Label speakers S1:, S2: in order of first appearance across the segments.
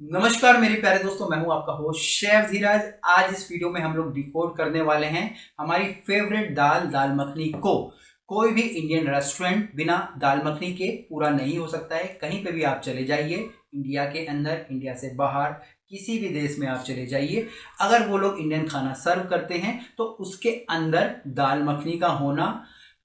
S1: नमस्कार मेरे प्यारे दोस्तों, मैं हूं आपका होस्ट शेफ धीरज। आज इस वीडियो में हम लोग डिकोड करने वाले हैं हमारी फेवरेट दाल दाल मखनी को। कोई भी इंडियन रेस्टोरेंट बिना दाल मखनी के पूरा नहीं हो सकता है। कहीं पे भी आप चले जाइए, इंडिया के अंदर, इंडिया से बाहर, किसी भी देश में आप चले जाइए, अगर वो लोग इंडियन खाना सर्व करते हैं तो उसके अंदर दाल मखनी का होना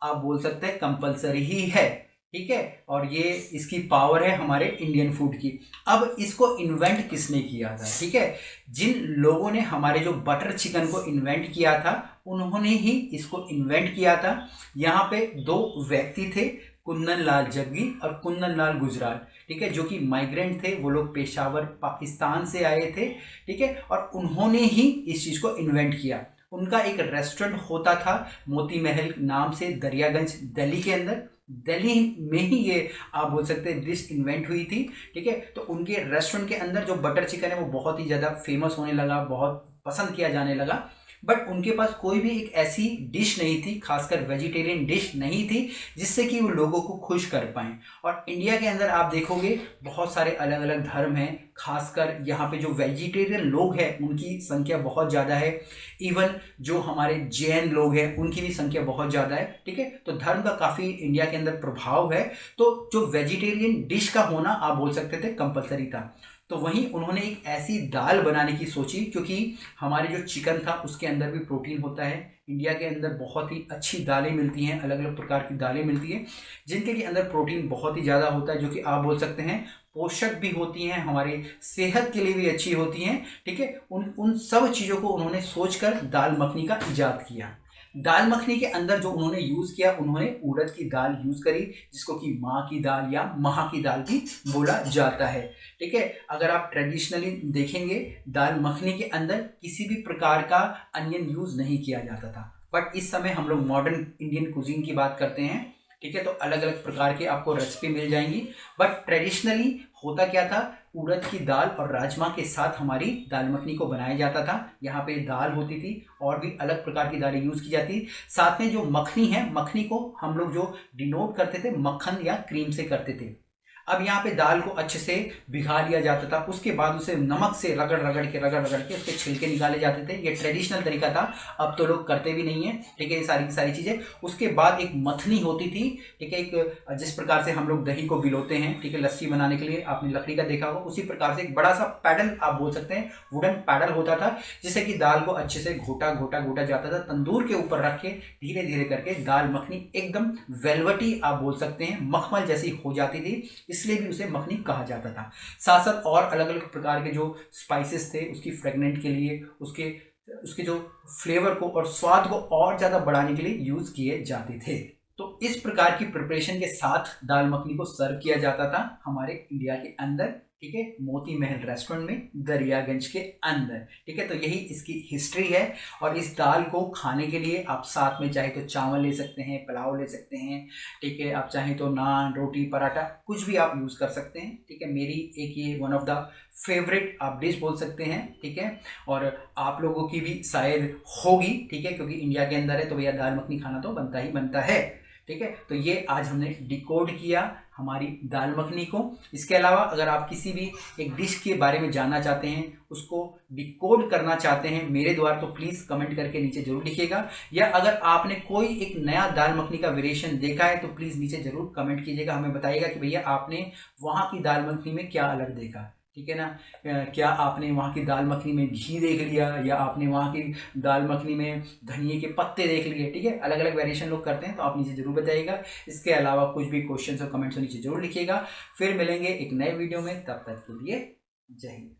S1: आप बोल सकते हैं कंपलसरी ही है। ठीक है, और ये इसकी पावर है हमारे इंडियन फूड की। अब इसको इन्वेंट किसने किया था? ठीक है, जिन लोगों ने हमारे जो बटर चिकन को इन्वेंट किया था उन्होंने ही इसको इन्वेंट किया था। यहाँ पे दो व्यक्ति थे, कुंदन लाल जग्गी और कुंदन लाल गुजराल। ठीक है, जो कि माइग्रेंट थे, वो लोग पेशावर पाकिस्तान से आए थे। ठीक है, और उन्होंने ही इस चीज़ को इन्वेंट किया। उनका एक रेस्टोरेंट होता था मोती महल नाम से, दरियागंज दिल्ली के अंदर। दिल्ली में ही ये आप बोल सकते हैं डिश इन्वेंट हुई थी। ठीक है, तो उनके रेस्टोरेंट के अंदर जो बटर चिकन है वो बहुत ही ज़्यादा फेमस होने लगा, बहुत पसंद किया जाने लगा। बट उनके पास कोई भी एक ऐसी डिश नहीं थी, खासकर वेजिटेरियन डिश नहीं थी, जिससे कि वो लोगों को खुश कर पाएँ। और इंडिया के अंदर आप देखोगे बहुत सारे अलग अलग धर्म हैं, खासकर यहाँ पे जो वेजिटेरियन लोग हैं उनकी संख्या बहुत ज़्यादा है। इवन जो हमारे जैन लोग हैं उनकी भी संख्या बहुत ज़्यादा है। ठीक है, तो धर्म का काफ़ी इंडिया के अंदर प्रभाव है। तो जो वेजिटेरियन डिश का होना आप बोल सकते थे कंपलसरी था। तो वहीं उन्होंने एक ऐसी दाल बनाने की सोची, क्योंकि हमारे जो चिकन था उसके अंदर भी प्रोटीन होता है। इंडिया के अंदर बहुत ही अच्छी दालें मिलती हैं, अलग अलग प्रकार की दालें मिलती हैं जिनके के अंदर प्रोटीन बहुत ही ज़्यादा होता है, जो कि आप बोल सकते हैं पोषक भी होती हैं, हमारी सेहत के लिए भी अच्छी होती हैं। ठीक है, उन उन सब चीज़ों को उन्होंने सोचकर दाल मखनी का इजाद किया। दाल मखनी के अंदर जो उन्होंने यूज़ किया, उन्होंने उड़द की दाल यूज़ करी, जिसको कि माँ की दाल या महा की दाल भी बोला जाता है। ठीक है, अगर आप ट्रेडिशनली देखेंगे दाल मखनी के अंदर किसी भी प्रकार का अनियन यूज़ नहीं किया जाता था। बट इस समय हम लोग मॉडर्न इंडियन कुजीन की बात करते हैं। ठीक है, तो अलग अलग प्रकार की आपको रेसिपी मिल जाएंगी। बट ट्रेडिशनली होता क्या था, उड़द की दाल और राजमा के साथ हमारी दाल मखनी को बनाया जाता था। यहाँ पे दाल होती थी और भी अलग प्रकार की दालें यूज़ की जाती। साथ में जो मखनी है, मखनी को हम लोग जो डिनोट करते थे मक्खन या क्रीम से करते थे। अब यहाँ पे दाल को अच्छे से भिगा लिया जाता था, उसके बाद उसे नमक से रगड़ रगड़ के उसके छिलके निकाले जाते थे। ये ट्रेडिशनल तरीका था, अब तो लोग करते भी नहीं है। ठीक है, ये सारी की सारी चीज़ें। उसके बाद एक मथनी होती थी। ठीक है, एक जिस प्रकार से हम लोग दही को भिगोते हैं, ठीक है, लस्सी बनाने के लिए, आपने लकड़ी का देखा होगा, उसी प्रकार से एक बड़ा सा पैडल आप बोल सकते हैं, वुडन पैडल होता था, जिससे कि दाल को अच्छे से घोटा घोटा घोटा जाता था। तंदूर के ऊपर रख के धीरे धीरे करके दाल मखनी एकदम वेलवेटी आप बोल सकते हैं, मखमल जैसी हो जाती थी, इसलिए भी उसे मखनी कहा जाता था। साथ साथ और अलग अलग प्रकार के जो स्पाइसेस थे उसकी फ्रेगनेंट के लिए, उसके उसके जो फ्लेवर को और स्वाद को और ज़्यादा बढ़ाने के लिए यूज़ किए जाते थे। तो इस प्रकार की प्रिपरेशन के साथ दाल मखनी को सर्व किया जाता था हमारे इंडिया के अंदर। ठीक है, मोती महल रेस्टोरेंट में, दरियागंज के अंदर। ठीक है, तो यही इसकी हिस्ट्री है। और इस दाल को खाने के लिए आप साथ में चाहे तो चावल ले सकते हैं, पुलाव ले सकते हैं। ठीक है, आप चाहें तो नान, रोटी, पराठा, कुछ भी आप यूज़ कर सकते हैं। ठीक है, मेरी एक ये वन ऑफ द फेवरेट आप डिश बोल सकते हैं। ठीक है, और आप लोगों की भी शायद होगी। ठीक है, क्योंकि इंडिया के अंदर है तो भैया दाल मखनी खाना तो बनता ही बनता है। ठीक है, तो ये आज हमने डिकोड किया हमारी दाल मखनी को। इसके अलावा अगर आप किसी भी एक डिश के बारे में जानना चाहते हैं, उसको डिकोड करना चाहते हैं मेरे द्वारा, तो प्लीज़ कमेंट करके नीचे जरूर लिखिएगा। या अगर आपने कोई एक नया दाल मखनी का वेरिएशन देखा है तो प्लीज़ नीचे जरूर कमेंट कीजिएगा, हमें बताइएगा कि भैया आपने वहाँ की दाल मखनी में क्या अलग देखा। ठीक है ना, क्या आपने वहाँ की दाल मखनी में घी देख लिया, या आपने वहाँ की दाल मखनी में धनिए के पत्ते देख लिए। ठीक है, अलग अलग वेरिएशन लोग करते हैं, तो आप नीचे जरूर बताइएगा। इसके अलावा कुछ भी क्वेश्चन और कमेंट्स नीचे जरूर लिखिएगा। फिर मिलेंगे एक नए वीडियो में, तब तक के लिए जय हिंद।